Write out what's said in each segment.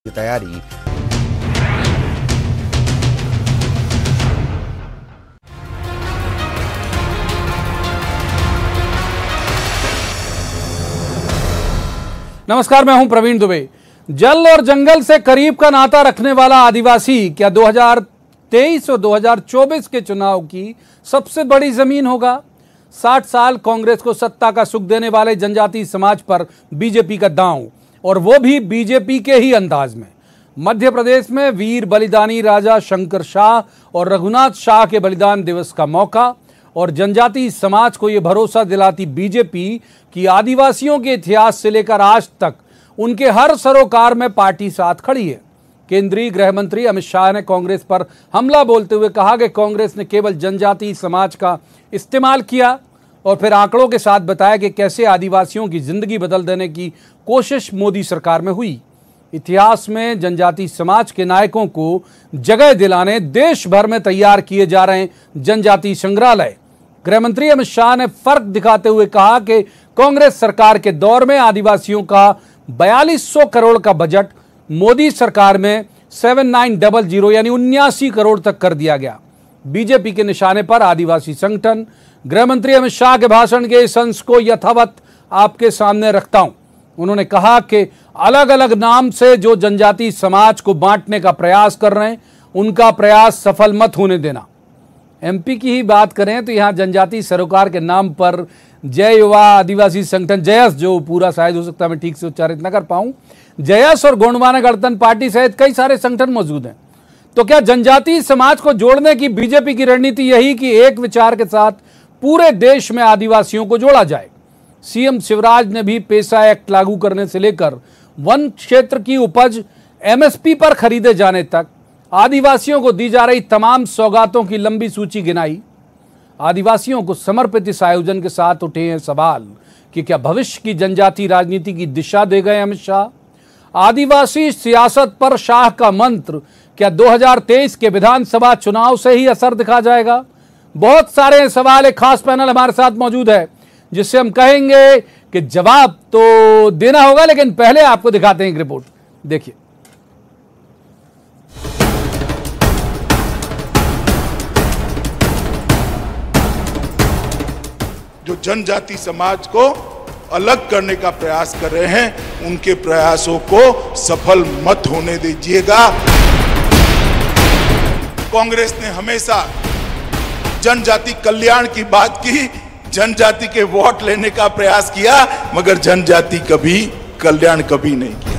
की तैयारी। नमस्कार, मैं हूं प्रवीण दुबे। जल और जंगल से करीब का नाता रखने वाला आदिवासी क्या 2023 और 2024 के चुनाव की सबसे बड़ी जमीन होगा? 60 साल कांग्रेस को सत्ता का सुख देने वाले जनजातीय समाज पर बीजेपी का दांव, और वो भी बीजेपी के ही अंदाज में। मध्य प्रदेश में वीर बलिदानी राजा शंकर शाह और रघुनाथ शाह के बलिदान दिवस का मौका, और जनजातीय समाज को ये भरोसा दिलाती बीजेपी कि आदिवासियों के इतिहास से लेकर आज तक उनके हर सरोकार में पार्टी साथ खड़ी है। केंद्रीय गृह मंत्री अमित शाह ने कांग्रेस पर हमला बोलते हुए कहा कि कांग्रेस ने केवल जनजातीय समाज का इस्तेमाल किया, और फिर आंकड़ों के साथ बताया कि कैसे आदिवासियों की जिंदगी बदल देने की कोशिश मोदी सरकार में हुई। इतिहास में जनजातीय समाज के नायकों को जगह दिलाने देश भर में तैयार किए जा रहे जनजातीय संग्रहालय। गृह मंत्री अमित शाह ने फर्क दिखाते हुए कहा कि कांग्रेस सरकार के दौर में आदिवासियों का 4200 करोड़ का बजट मोदी सरकार में 7900 यानी 79 करोड़ तक कर दिया गया। बीजेपी के निशाने पर आदिवासी संगठन गृह मंत्री अमित शाह के भाषण के इस अंश को यथावत आपके सामने रखता हूं। उन्होंने कहा कि अलग अलग नाम से जो जनजातीय समाज को बांटने का प्रयास कर रहे हैं, उनका प्रयास सफल मत होने देना। एमपी की ही बात करें तो यहाँ जनजातीय सरोकार के नाम पर जय युवा आदिवासी संगठन जयस, जो पूरा शायद हो सकता है मैं ठीक से उच्चारित न कर पाऊं, जयस और गोंडवाना गणतंत्र पार्टी सहित कई सारे संगठन मौजूद हैं। तो क्या जनजातीय समाज को जोड़ने की बीजेपी की रणनीति यही कि एक विचार के साथ पूरे देश में आदिवासियों को जोड़ा जाए? सीएम शिवराज ने भी पेसा एक्ट लागू करने से लेकर वन क्षेत्र की उपज एमएसपी पर खरीदे जाने तक आदिवासियों को दी जा रही तमाम सौगातों की लंबी सूची गिनाई। आदिवासियों को समर्पित इस आयोजन के साथ उठे हैं सवाल कि क्या भविष्य की जनजातीय राजनीति की दिशा दे गए अमित शाह? आदिवासी सियासत पर शाह का मंत्र क्या 2023 के विधानसभा चुनाव से ही असर दिखा जाएगा? बहुत सारे सवाल, एक खास पैनल हमारे साथ मौजूद है जिससे हम कहेंगे कि जवाब तो देना होगा, लेकिन पहले आपको दिखाते हैं एक रिपोर्ट। देखिए, जो जनजाति समाज को अलग करने का प्रयास कर रहे हैं, उनके प्रयासों को सफल मत होने दीजिएगा। कांग्रेस ने हमेशा जनजाति कल्याण की बात की, जनजाति के वोट लेने का प्रयास किया, मगर जनजाति कभी कल्याण कभी नहीं किया।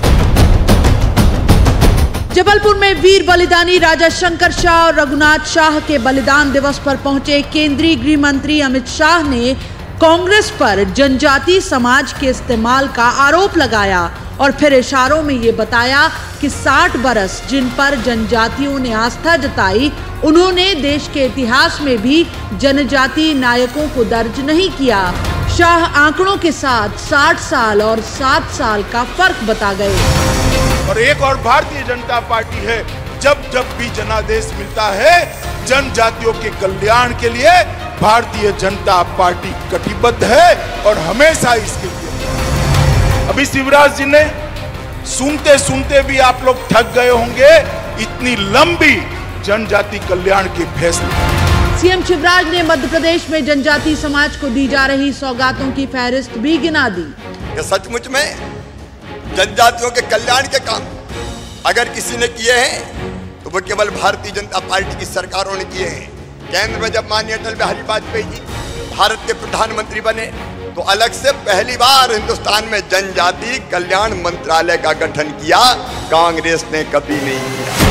जबलपुर में वीर बलिदानी राजा शंकर शाह और रघुनाथ शाह के बलिदान दिवस पर पहुंचे केंद्रीय गृह मंत्री अमित शाह ने कांग्रेस पर जनजातीय समाज के इस्तेमाल का आरोप लगाया, और फिर इशारों में ये बताया कि 60 बरस जिन पर जनजातियों ने आस्था जताई, उन्होंने देश के इतिहास में भी जनजातीय नायकों को दर्ज नहीं किया। शाह आंकड़ों के साथ 60 साल और 7 साल का फर्क बता गए। और एक और भारतीय जनता पार्टी है, जब जब भी जनादेश मिलता है जनजातियों के कल्याण के लिए भारतीय जनता पार्टी कटिबद्ध है, और हमेशा इसके लिए। अभी शिवराज जी ने सुनते सुनते भी आप लोग थक गए होंगे, इतनी लंबी जनजाति कल्याण के फैसले। सीएम शिवराज ने मध्य प्रदेश में जनजातीय समाज को दी जा रही सौगातों की फहरिस्त भी गिना दी। सचमुच में जनजातियों के कल्याण के काम अगर किसी ने किए हैं तो वो केवल भारतीय जनता पार्टी की सरकारों ने किए हैं। केंद्र में जब माननीय अटल बिहारी वाजपेयी जी भारत के प्रधानमंत्री बने तो अलग से पहली बार हिंदुस्तान में जनजातीय कल्याण मंत्रालय का गठन किया, कांग्रेस ने कभी नहीं किया।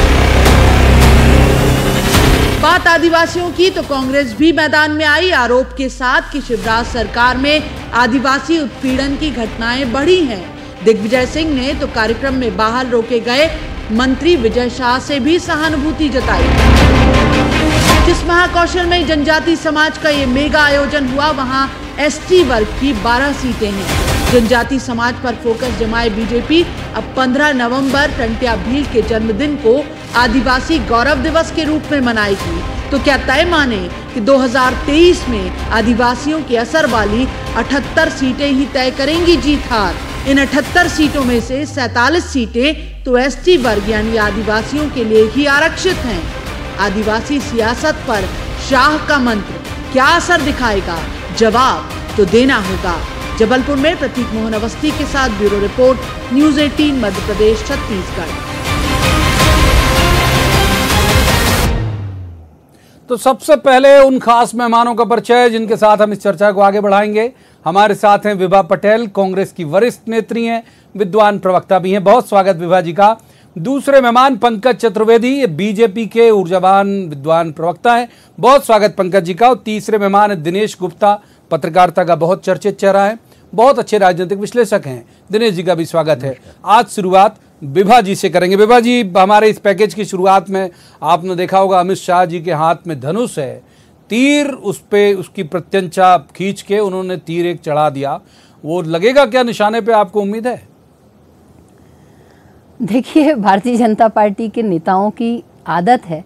बात आदिवासियों की तो कांग्रेस भी मैदान में आई आरोप के साथ कि शिवराज सरकार में आदिवासी उत्पीड़न की घटनाएं बढ़ी हैं। दिग्विजय सिंह ने तो कार्यक्रम में बाहर रोके गए मंत्री विजय शाह से भी सहानुभूति जताई। जिस महाकौशल में जनजातीय समाज का ये मेगा आयोजन हुआ, वहां एसटी वर्ग की 12 सीटें हैं। जनजातीय समाज पर फोकस जमाए बीजेपी अब 15 नवंबर टंट्या भील के जन्मदिन को आदिवासी गौरव दिवस के रूप में मनाएगी। तो क्या तय माने कि 2023 में आदिवासियों के असर वाली 78 सीटें ही तय करेंगी जीत हार? इन 78 सीटों में से 47 सीटें तो एसटी वर्ग यानी आदिवासियों के लिए ही आरक्षित हैं। आदिवासी सियासत पर शाह का मंत्र क्या असर दिखाएगा, जवाब तो देना होगा। जबलपुर में प्रतीक मोहन अवस्थी के साथ bureau report, news 18 Madhya Pradesh Chhattisgarh. तो सबसे पहले उन खास मेहमानों का परिचय जिनके साथ हम इस चर्चा को आगे बढ़ाएंगे। हमारे साथ हैं विभा पटेल, कांग्रेस की वरिष्ठ नेत्री हैं, विद्वान प्रवक्ता भी हैं। बहुत स्वागत विभा जी का। दूसरे मेहमान पंकज चतुर्वेदी, ये बीजेपी के ऊर्जावान विद्वान प्रवक्ता हैं। बहुत स्वागत पंकज जी का। और तीसरे मेहमान है दिनेश गुप्ता, पत्रकारिता का बहुत चर्चित चेहरा है, बहुत अच्छे राजनीतिक विश्लेषक हैं। दिनेश जी का भी स्वागत है। आज शुरुआत विभा जी से करेंगे। विभा जी, हमारे इस पैकेज की शुरुआत में आपने देखा होगा अमित शाह जी के हाथ में धनुष है, तीर उस पे उसकी प्रत्यंचा खींच के उन्होंने तीर एक चढ़ा दिया। वो लगेगा क्या निशाने पे, आपको उम्मीद है? देखिए, भारतीय जनता पार्टी के नेताओं की आदत है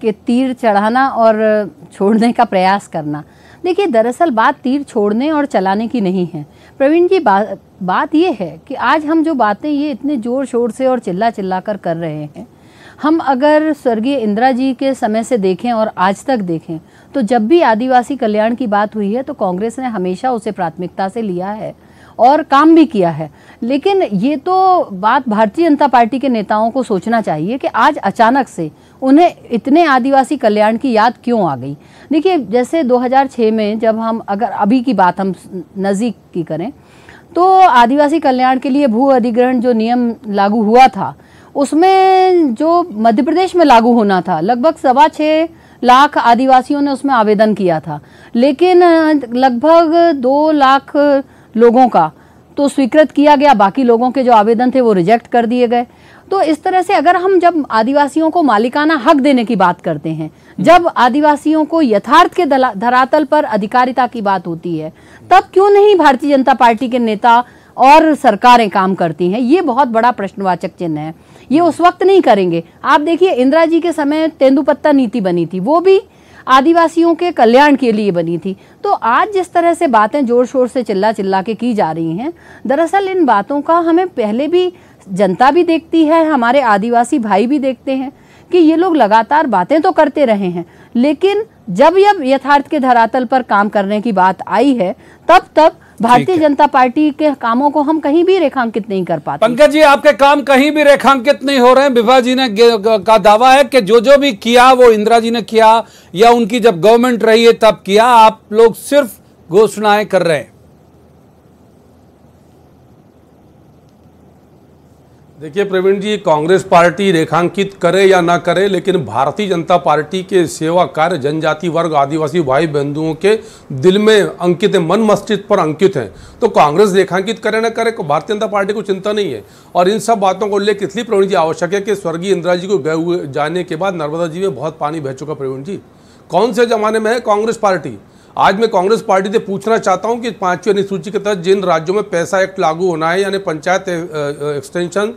कि तीर चढ़ाना और छोड़ने का प्रयास करना। देखिए, दरअसल बात तीर छोड़ने और चलाने की नहीं है प्रवीण जी। बात ये है कि आज हम जो बातें ये इतने ज़ोर शोर से और चिल्ला चिल्ला कर रहे हैं, हम अगर स्वर्गीय इंदिरा जी के समय से देखें और आज तक देखें तो जब भी आदिवासी कल्याण की बात हुई है तो कांग्रेस ने हमेशा उसे प्राथमिकता से लिया है और काम भी किया है। लेकिन ये तो बात भारतीय जनता पार्टी के नेताओं को सोचना चाहिए कि आज अचानक से उन्हें इतने आदिवासी कल्याण की याद क्यों आ गई। देखिए, जैसे 2006 में जब हम अगर अभी की बात हम नज़दीक की करें तो आदिवासी कल्याण के लिए भू अधिग्रहण जो नियम लागू हुआ था उसमें जो मध्य प्रदेश में लागू होना था, लगभग 6.25 लाख आदिवासियों ने उसमें आवेदन किया था, लेकिन लगभग 2 लाख लोगों का तो स्वीकृत किया गया, बाकी लोगों के जो आवेदन थे वो रिजेक्ट कर दिए गए। तो इस तरह से अगर हम जब आदिवासियों को मालिकाना हक देने की बात करते हैं, जब आदिवासियों को यथार्थ के धरातल पर अधिकारिता की बात होती है, तब क्यों नहीं भारतीय जनता पार्टी के नेता और सरकारें काम करती हैं? ये बहुत बड़ा प्रश्नवाचक चिन्ह है। ये उस वक्त नहीं करेंगे। आप देखिए, इंदिरा जी के समय तेंदुपत्ता नीति बनी थी, वो भी आदिवासियों के कल्याण के लिए बनी थी। तो आज जिस तरह से बातें जोर शोर से चिल्ला के की जा रही हैं, दरअसल इन बातों का हमें पहले भी जनता भी देखती है, हमारे आदिवासी भाई भी देखते हैं कि ये लोग लगातार बातें तो करते रहे हैं, लेकिन जब यथार्थ के धरातल पर काम करने की बात आई है तब भारतीय जनता पार्टी के कामों को हम कहीं भी रेखांकित नहीं कर पाते। पंकज जी, आपके काम कहीं भी रेखांकित नहीं हो रहे हैं। विभा जी ने का दावा है कि जो भी किया वो इंदिरा जी ने किया या उनकी जब गवर्नमेंट रही है तब किया, आप लोग सिर्फ घोषणाएं कर रहे हैं। देखिए प्रवीण जी, कांग्रेस पार्टी रेखांकित करे या ना करे, लेकिन भारतीय जनता पार्टी के सेवा कार्य जनजाति वर्ग आदिवासी भाई बंधुओं के दिल में अंकित है, मन मस्तिष्क पर अंकित है। तो कांग्रेस रेखांकित करे ना करे, भारतीय जनता पार्टी को चिंता नहीं है। और इन सब बातों को लेकर इसलिए प्रवीण जी आवश्यक है कि स्वर्गीय इंदिरा जी को गए हुए जाने के बाद नर्मदा जी में बहुत पानी बह चुका। प्रवीण जी, कौन से जमाने में है कांग्रेस पार्टी? आज मैं कांग्रेस पार्टी से पूछना चाहता हूं कि 5वीं अनुसूची के तहत जिन राज्यों में पैसा एक्ट लागू होना है, यानी पंचायत एक्सटेंशन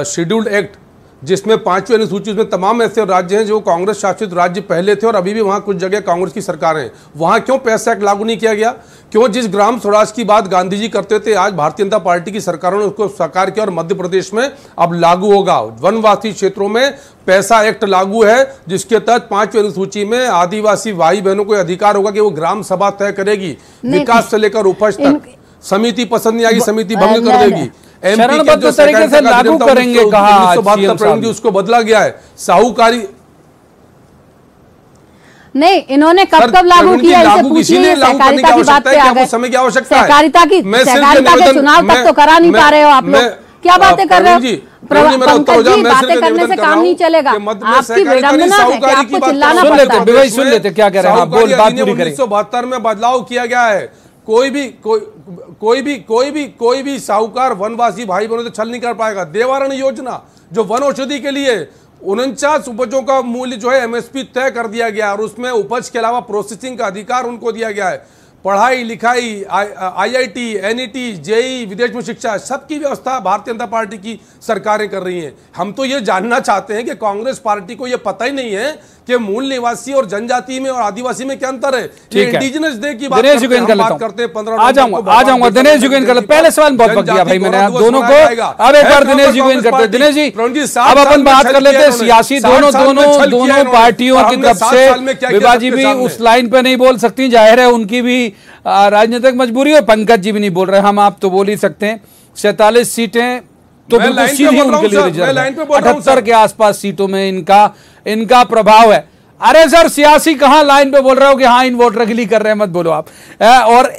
शेड्यूल्ड एक्ट, जिसमें 5वीं अनुसूची में तमाम ऐसे राज्य हैं जो कांग्रेस शासित राज्य पहले थे और अभी भी वहां कुछ जगह कांग्रेस की सरकार है, वहां क्यों पैसा एक्ट लागू नहीं किया गया? क्यों जिस ग्राम स्वराज की बात गांधी जी करते थे, आज भारतीय जनता पार्टी की सरकारों ने उसको साकार किया और मध्य प्रदेश में अब लागू होगा। वनवासी क्षेत्रों में पैसा एक्ट लागू है, जिसके तहत 5वीं अनुसूची में आदिवासी भाई बहनों को अधिकार होगा कि वो ग्राम सभा तय करेगी, विकास से लेकर उपज तक। समिति पसंद नहीं आएगी, समिति भंग कर देगी। चरणबद्ध तरीके से लागू करेंगे कहा, उसको बदला गया है। साहूकारी नहीं, इन्होंने कब लागू किया, इसे पूछिए। सहकारिता की बात पे आ गए, समय की आवश्यकता है। सहकारिता के चुनाव तक तो करा नहीं पा रहे हो आप लोग, क्या बातें कर रहे हो? पंकज जी, बातें करने से काम नहीं चलेगा। आपकी विडंबना है कि आपको चिल्लाना पड़ता है। सुन लेते क्या कह रहे हैं, बोल बात पूरी करें। 1972 में बदलाव किया गया है। कोई भी साहूकार वनवासी भाई बहनों से छल नहीं कर पाएगा। देवारण योजना जो वन औषधि के लिए 49 उपजों का मूल्य जो है MSP तय कर दिया गया और उसमें उपज के अलावा प्रोसेसिंग का अधिकार उनको दिया गया है। पढ़ाई लिखाई, IIT, NET, JEE, विदेश में शिक्षा, सबकी व्यवस्था भारतीय जनता पार्टी की सरकारें कर रही हैं। हम तो ये जानना चाहते हैं कि कांग्रेस पार्टी को ये पता ही नहीं है कि मूल निवासी और जनजाति में और आदिवासी में क्या अंतर है। इंडिजिनस डे की बात करते हैं 15 आ जाऊंगा दिनेश जी को इन करते। पहले सवाल बहुत बच गया भाई, मैंने आप दोनों को अब एक बार दिनेश जी को इन करते। दिनेश जी अब अपन बात कर लेते हैं सियासी, दोनों पार्टियों की तरफ से। विभा जी भी उस लाइन पे नहीं बोल सकती, जाहिर है उनकी भी राजनीतिक मजबूरी है। पंकज जी भी नहीं बोल रहे, हम आप तो बोल ही सकते हैं। 47 सीटें तो बिल्कुल सीधी उनके लिए रिजर्व है। 78 के आसपास सीटों में इनका प्रभाव है। अरे सर सियासी कहां लाइन पे बोल रहे हो कि हाँ इन वोटर के लिए कर रहे हैं, मत बोलो आप। और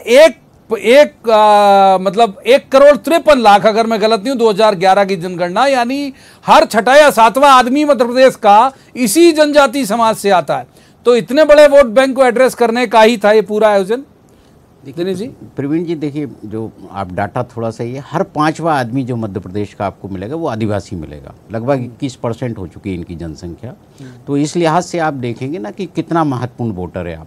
मतलब 1,53,00,000 अगर मैं गलत नहीं हूं 2011 की जनगणना, यानी हर छठा या सातवां आदमी मध्य प्रदेश का इसी जनजाति समाज से आता है। तो इतने बड़े वोट बैंक को एड्रेस करने का ही था ये पूरा आयोजन। दिनेश जी, प्रवीण जी देखिए, जो आप डाटा थोड़ा सा ही है, हर 5वां आदमी जो मध्य प्रदेश का आपको मिलेगा वो आदिवासी मिलेगा। लगभग 21% हो चुकी है इनकी जनसंख्या। तो इस लिहाज से आप देखेंगे ना कि कितना महत्वपूर्ण वोटर है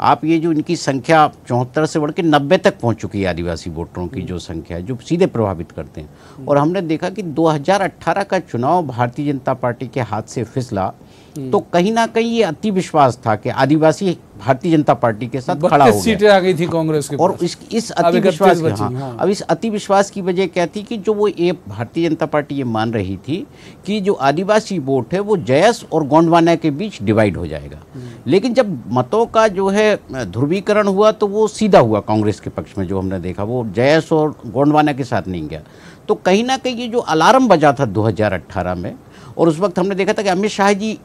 आप ये जो इनकी संख्या 74 से बढ़ के 90 तक पहुंच चुकी है आदिवासी वोटरों की जो संख्या है, जो सीधे प्रभावित करते हैं। और हमने देखा कि 2018 का चुनाव भारतीय जनता पार्टी के हाथ से फिसला तो कहीं ना कहीं ये अति विश्वास था कि आदिवासी भारतीय जनता पार्टी के साथ खड़ा हो गया। सीटें आ गई थी कांग्रेस के और इस अति विश्वास अब इस अति विश्वास की वजह क्या थी कि जो वो ये भारतीय जनता पार्टी ये मान रही थी कि जो आदिवासी वोट है वो जयस और गोंडवाना के बीच डिवाइड हो जाएगा। लेकिन जब मतों का जो है ध्रुवीकरण हुआ तो वो सीधा हुआ कांग्रेस के पक्ष में। जो हमने देखा वो जयस और गोंडवाना के साथ नहीं गया। तो कहीं ना कहीं ये जो अलार्म बजा था 2018 में, और उस वक्त हमने देखा था कि अमित शाह जी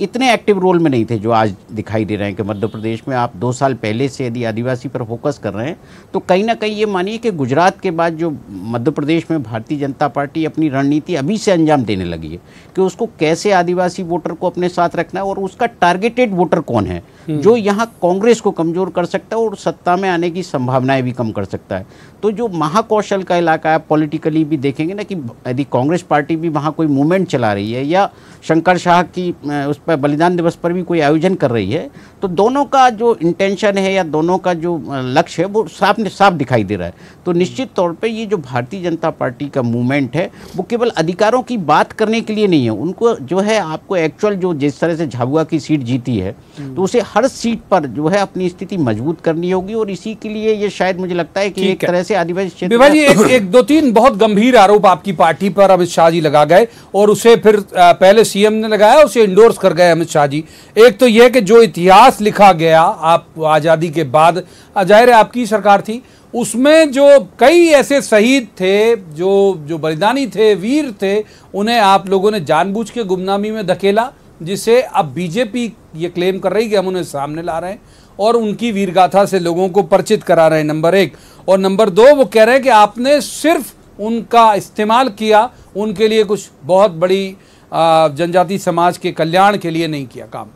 इतने एक्टिव रोल में नहीं थे जो आज दिखाई दे रहे हैं कि मध्य प्रदेश में आप 2 साल पहले से यदि आदिवासी पर फोकस कर रहे हैं तो कहीं ना कहीं ये मानिए कि गुजरात के बाद जो मध्य प्रदेश में भारतीय जनता पार्टी अपनी रणनीति अभी से अंजाम देने लगी है कि उसको कैसे आदिवासी वोटर को अपने साथ रखना है और उसका टारगेटेड वोटर कौन है जो यहाँ कांग्रेस को कमजोर कर सकता है और सत्ता में आने की संभावनाएं भी कम कर सकता है। तो जो महाकौशल का इलाका है, पॉलिटिकली भी देखेंगे ना कि यदि कांग्रेस पार्टी भी वहाँ कोई मूवमेंट चला रही है या शंकर शाह की उस पर बलिदान दिवस पर भी कोई आयोजन कर रही है, तो दोनों का जो इंटेंशन है या दोनों का जो लक्ष्य है वो साफ दिखाई दे रहा है। तो निश्चित तौर पे ये जो भारतीय जनता पार्टी का मूवमेंट है वो केवल अधिकारों की बात करने के लिए नहीं है। उनको जो है आपको एक्चुअल जो जिस तरह से झाबुआ की सीट जीती है तो उसे हर सीट पर जो है अपनी स्थिति मजबूत करनी होगी। और इसी के लिए ये शायद मुझे लगता है कि एक तरह से आदिवासी क्षेत्र एक 2-3 बहुत गंभीर आरोप आपकी पार्टी पर अमित शाह जी लगा गए और उसे फिर पहले सीएम ने लगाया, उसे इंडोर्स कर गए अमित शाह जी। एक तो यह कि जो इतिहास लिखा गया आप आजादी के बाद, जाहिर है आपकी सरकार थी, उसमें जो कई ऐसे शहीद थे जो बलिदानी थे, वीर थे, उन्हें आप लोगों ने जानबूझ के गुमनामी में धकेला, जिसे अब बीजेपी ये क्लेम कर रही कि हम उन्हें सामने ला रहे हैं और उनकी वीरगाथा से लोगों को परिचित करा रहे हैं, नंबर 1। और नंबर 2 वो कह रहे हैं कि आपने सिर्फ उनका इस्तेमाल किया, उनके लिए कुछ बहुत बड़ी जनजाति समाज के कल्याण के लिए नहीं किया काम।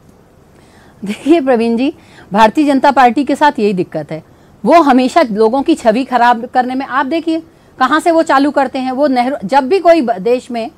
देखिए प्रवीण जी, भारतीय जनता पार्टी के साथ यही दिक्कत है, वो हमेशा लोगों की छवि खराब करने में, आप देखिए कहाँ से वो चालू करते हैं। वो नेहरू, जब भी कोई देश में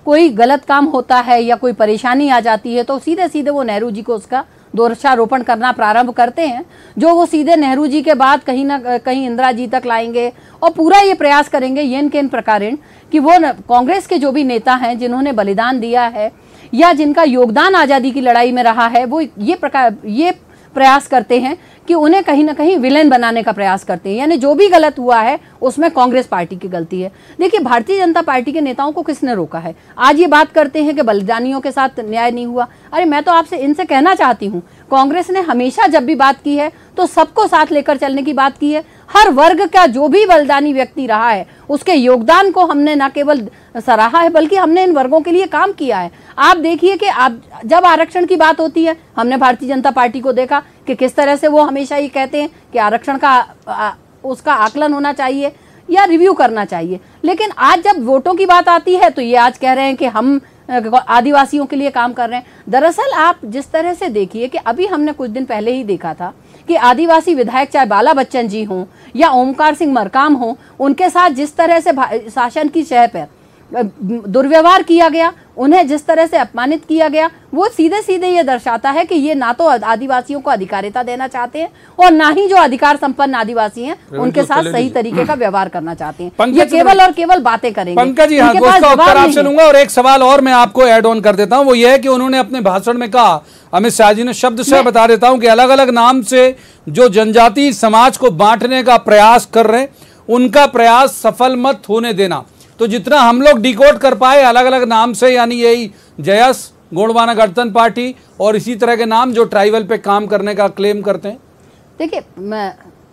कोई गलत काम होता है या कोई परेशानी आ जाती है तो सीधे सीधे वो नेहरू जी को उसका दोषारोपण करना प्रारंभ करते हैं, जो वो सीधे नेहरू जी के बाद कहीं ना कहीं इंदिरा जी तक लाएंगे और पूरा ये प्रयास करेंगे येन केन प्रकारेण कि वो कांग्रेस के जो भी नेता हैं जिन्होंने बलिदान दिया है या जिनका योगदान आज़ादी की लड़ाई में रहा है, वो ये प्रयास करते हैं कि उन्हें कहीं ना कहीं विलेन बनाने का प्रयास करते हैं। यानी जो भी गलत हुआ है उसमें कांग्रेस पार्टी की गलती है। देखिए भारतीय जनता पार्टी के नेताओं को किसने रोका है? आज ये बात करते हैं कि बलिदानियों के साथ न्याय नहीं हुआ। अरे मैं तो आपसे इनसे कहना चाहती हूँ, कांग्रेस ने हमेशा जब भी बात की है तो सबको साथ लेकर चलने की बात की है। हर वर्ग का जो भी बलिदानी व्यक्ति रहा है उसके योगदान को हमने न केवल सराहा है बल्कि हमने इन वर्गों के लिए काम किया है। आप देखिए कि आप जब आरक्षण की बात होती है, हमने भारतीय जनता पार्टी को देखा कि किस तरह से वो हमेशा ये कहते हैं कि आरक्षण का उसका आकलन होना चाहिए या रिव्यू करना चाहिए, लेकिन आज जब वोटों की बात आती है तो ये आज कह रहे हैं कि हम आदिवासियों के लिए काम कर रहे हैं। दरअसल आप जिस तरह से देखिए कि अभी हमने कुछ दिन पहले ही देखा था कि आदिवासी विधायक चाहे बाला बच्चन जी हों या ओमकार सिंह मरकाम हों, उनके साथ जिस तरह से शासन की शह पर दुर्व्यवहार किया गया, उन्हें जिस तरह से अपमानित किया गया, वो सीधे सीधे ये दर्शाता है कि ये ना तो आदिवासियों को अधिकारिता देना चाहते हैं और ना ही जो अधिकार संपन्न आदिवासी हैं उनके साथ सही तरीके का व्यवहार करना चाहते हैं। ये केवल और केवल बातें करेंगे। पंकज जी, हाँ, उसका उत्तर आपसे लूंगा। और एक सवाल और मैं आपको ऐड ऑन कर देता हूं, वो ये है कि उन्होंने अपने भाषण में कहा, अमित शाह जी ने शब्द से बता देता हूं कि अलग अलग नाम से जो जनजातीय समाज को बांटने का प्रयास कर रहे हैं उनका प्रयास सफल मत होने देना। तो जितना हम लोग डिकोड कर पाए अलग अलग नाम से, यानी यही जयस, गोंडवाना गणतंत्र पार्टी और इसी तरह के नाम जो ट्राइबल पे काम करने का क्लेम करते हैं। देखिए, मैं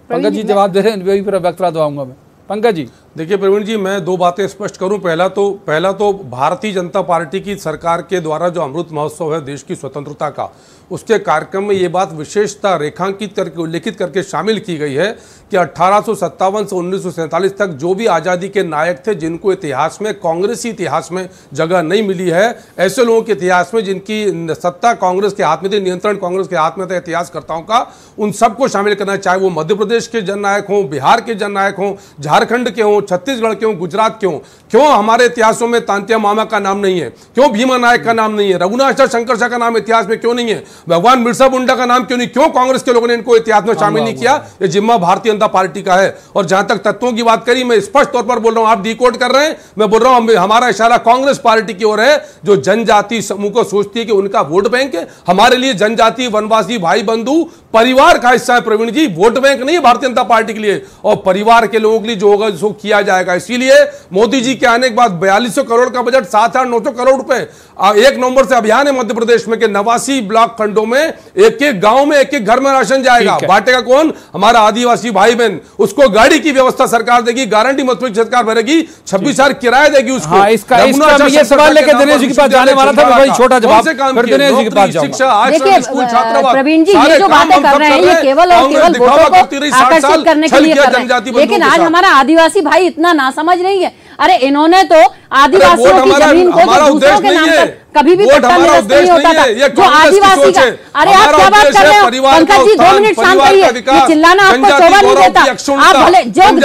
पंकज जी जवाब दे रहे हैं, वही पर वक्तव्य दूंगा मैं। पंकज जी, देखिए प्रवीण जी, मैं दो बातें स्पष्ट करूं। पहला तो भारतीय जनता पार्टी की सरकार के द्वारा जो अमृत महोत्सव है देश की स्वतंत्रता का, उसके कार्यक्रम में ये बात विशेषता रेखांकित करके उल्लेखित करके शामिल की गई है कि 1857 से 1947 तक जो भी आज़ादी के नायक थे जिनको इतिहास में, कांग्रेसी इतिहास में जगह नहीं मिली है, ऐसे लोगों के इतिहास में जिनकी सत्ता कांग्रेस के हाथ में थी, नियंत्रण कांग्रेस के हाथ में था इतिहासकर्ताओं का, उन सबको शामिल करना, चाहे वो मध्य प्रदेश के जननायक हों, बिहार के जननायक हों, झारखंड के हों, छत्तीसगढ़ के हों, गुजरात के हों। क्यों हमारे इतिहासों में तांत्या मामा का नाम नहीं है? क्यों भीमा नायक का नाम नहीं है? रघुनाथ शंकर शाह का नाम इतिहास में क्यों नहीं है? भगवान बिरसा मुंडा का नाम क्यों नहीं? क्यों कांग्रेस के लोगों ने इनको इतिहास में शामिल नहीं किया? ये जिम्मा भारतीय जनता पार्टी का है। और जहां तक तत्वों की बात करी, मैं स्पष्ट तौर पर बोल रहा हूं, आप डिकोड कर रहे हैं, मैं बोल रहा हूं हमारा इशारा कांग्रेस पार्टी की ओर है, जो जनजाति समूह को सोचती है कि उनका वोट बैंक है। हमारे लिए जनजाति, वनवासी, भाई बंधु परिवार का हिस्सा है प्रवीण जी, वोट बैंक नहीं है भारतीय जनता पार्टी के लिए। और परिवार के लोगों के लिए जो होगा जो किया जाएगा। इसीलिए मोदी जी के आने के बाद 4200 करोड़ का बजट, 7,900 करोड़ रुपए 1 नवंबर से अभियान है मध्य प्रदेश में के 89 ब्लॉक खंडों में एक एक गांव में एक एक घर में राशन जाएगा। बांटेगा कौन? हमारा आदिवासी भाई बहन। उसको गाड़ी की व्यवस्था सरकार देगी, गारंटी मत सरकार भरेगी, 26,000 किराया देगी उसको। हाँ, इसका ये सवाल लेकर दिनेश जी के पास जाने वाला था, भाई छोटा जवाब दिनेश जी के पास जाऊंगा। शिक्षा, आज स्कूल छात्रावास, प्रवीण जी ये जो बातें कर रहे हैं ये केवल और केवल वोटों को आकर्षित करने के लिए कर रहे हैं। लेकिन आज हमारा आदिवासी भाई इतना नासमझ नहीं है। अरे इन्होंने तो आदिवासियों की जमीन को दूसरों के नाम पर कभी भी पट्टा निरस्त नहीं होता था। जो आदिवासी का, अरे आप क्या बात कर रहे हो पंकज जी, 2 मिनट शांत रहिए। ये चिल्लाना आपको शोभा नहीं देता। आप भले जो लोग,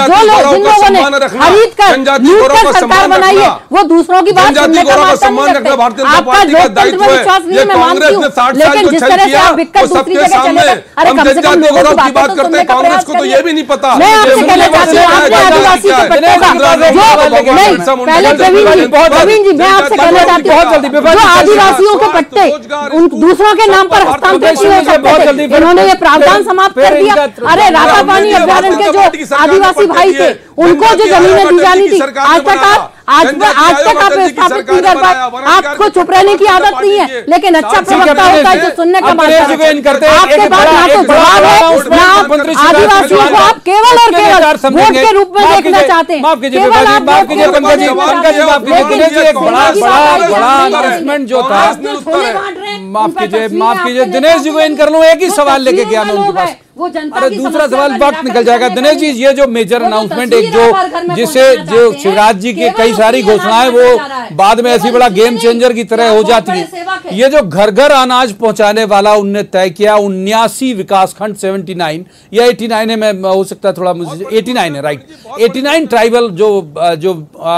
जिन लोगों ने खरीद कर लूट कर सरकार बनाई है, वो दूसरों की बात सुनने का मानता नहीं रखते। आपका लोकतंत्र में विश्वास नहीं है, मैं मानती हूँ, लेकिन जिस तरह से आप बिककर दूसरी जगह चले गए, अरे कम से कम लोगों की बात तो सुनने का प्रयास करिए। ये भी नहीं पता। मैं आपसे कहना चाहती हूँ, आपने आदिवासी के पट्टे का पहले प्रवीण जी मैं आपसे कहना चाहती हूँ, आदिवासियों के पट्टे उन दूसरों के नाम पर हस्तांतरित हो सकते थे, इन्होंने ये प्रावधान समाप्त कर दिया। अरे रातापानी अभ्यारण्य के जो आदिवासी भाई थे उनको जो जमीनें दी जानी थी, आज तक आप स्थापित नहीं कर पाए। आपको चुप रहने की आदत नहीं है, लेकिन अच्छा प्रवक्ता होता है जो सुनने का मानता है। आपके पास ना तो जवाब है, ना आप आदिवासियों को आप केवल और केवल वोट के रूप में देखना चाहते हैं। केवल आप जो था, माफ कीजिए दिनेश जी को इन कर लूं, एक ही सवाल लेके गया मैं उनके पास। अरे दूसरा सवाल वक्त निकल जाएगा। दिनेश जी, ये जो मेजर अनाउंसमेंट एक जो जिसे जो शिवराज जी की कई सारी घोषणाएं वो बाद में ऐसी बड़ा गेम चेंजर की तरह हो जाती है। ये जो घर घर अनाज पहुंचाने वाला उनने तय किया 79 विकास खंड, 79 या 89 है, मैं हो सकता है थोड़ा मुझे 89 है, राइट, 89 ट्राइबल जो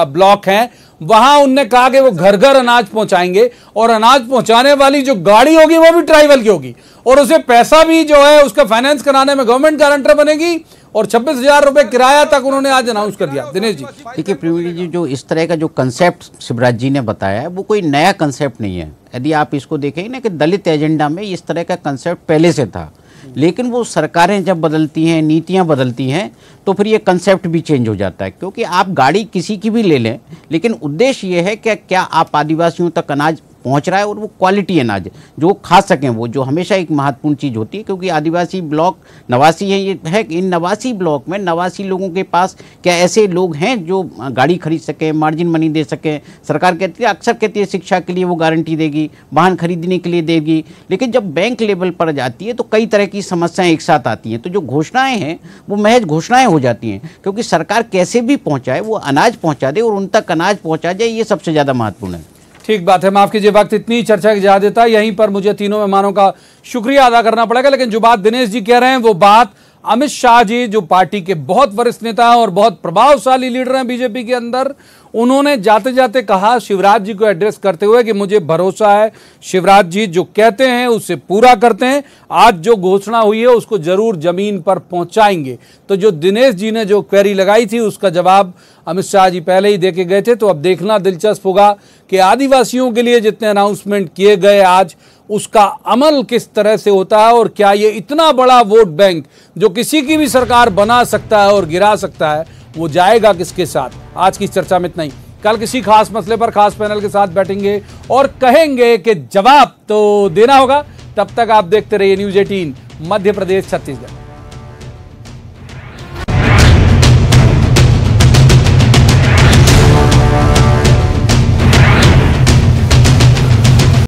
ब्लॉक हैं, वहां उनने कहा कि वो घर घर अनाज पहुंचाएंगे और अनाज पहुंचाने वाली जो गाड़ी होगी वो भी ट्राइबल की होगी और उसे पैसा भी जो है उसका फाइनेंस कराने में गवर्नमेंट गारंटर बनेगी और 26,000 रुपए किराया तक उन्होंने आज अनाउंस कर दिया। दिनेश जी, देखिए प्रवीण जी, जो इस तरह का जो कंसेप्ट शिवराज जी ने बताया है वो कोई नया कंसेप्ट नहीं है। यदि आप इसको देखेंगे ना कि दलित एजेंडा में इस तरह का कंसेप्ट पहले से था, लेकिन वो सरकारें जब बदलती हैं, नीतियां बदलती हैं, तो फिर ये कंसेप्ट भी चेंज हो जाता है। क्योंकि आप गाड़ी किसी की भी ले लें, लेकिन उद्देश्य ये है कि क्या आप आदिवासियों तक अनाज पहुंच रहा है और वो क्वालिटी अनाज जो खा सकें, वो जो हमेशा एक महत्वपूर्ण चीज़ होती है। क्योंकि आदिवासी ब्लॉक नवासी है, ये है इन नवासी ब्लॉक में नवासी लोगों के पास क्या ऐसे लोग हैं जो गाड़ी खरीद सकें, मार्जिन मनी दे सकें? सरकार कहती है, अक्सर कहती है शिक्षा के लिए वो गारंटी देगी, वाहन खरीदने के लिए देगी, लेकिन जब बैंक लेवल पर जाती है तो कई तरह की समस्याएं एक साथ आती हैं। तो जो घोषणाएं हैं वो महज घोषणाएं हो जाती हैं, क्योंकि सरकार कैसे भी पहुँचाए वो अनाज पहुँचा दे और उन तक अनाज पहुँचा जाए, ये सबसे ज़्यादा महत्वपूर्ण है। ठीक बात है, माफ कीजिए, वक्त इतनी चर्चा की जा देता है, यहीं पर मुझे तीनों मेहमानों का शुक्रिया अदा करना पड़ेगा। लेकिन जो बात दिनेश जी कह रहे हैं वो बात अमित शाह जी जो पार्टी के बहुत वरिष्ठ नेता हैं और बहुत प्रभावशाली लीडर हैं बीजेपी के अंदर, उन्होंने जाते जाते कहा शिवराज जी को एड्रेस करते हुए कि मुझे भरोसा है शिवराज जी जो कहते हैं उससे पूरा करते हैं, आज जो घोषणा हुई है उसको जरूर जमीन पर पहुंचाएंगे। तो जो दिनेश जी ने जो क्वेरी लगाई थी उसका जवाब अमित शाह जी पहले ही देके गए थे। तो अब देखना दिलचस्प होगा कि आदिवासियों के लिए जितने अनाउंसमेंट किए गए आज, उसका अमल किस तरह से होता है और क्या ये इतना बड़ा वोट बैंक जो किसी की भी सरकार बना सकता है और गिरा सकता है, वो जाएगा किसके साथ। आज की चर्चा में इतना ही। कल किसी खास मसले पर खास पैनल के साथ बैठेंगे और कहेंगे कि जवाब तो देना होगा। तब तक आप देखते रहिए न्यूज़ 18 मध्य प्रदेश छत्तीसगढ़।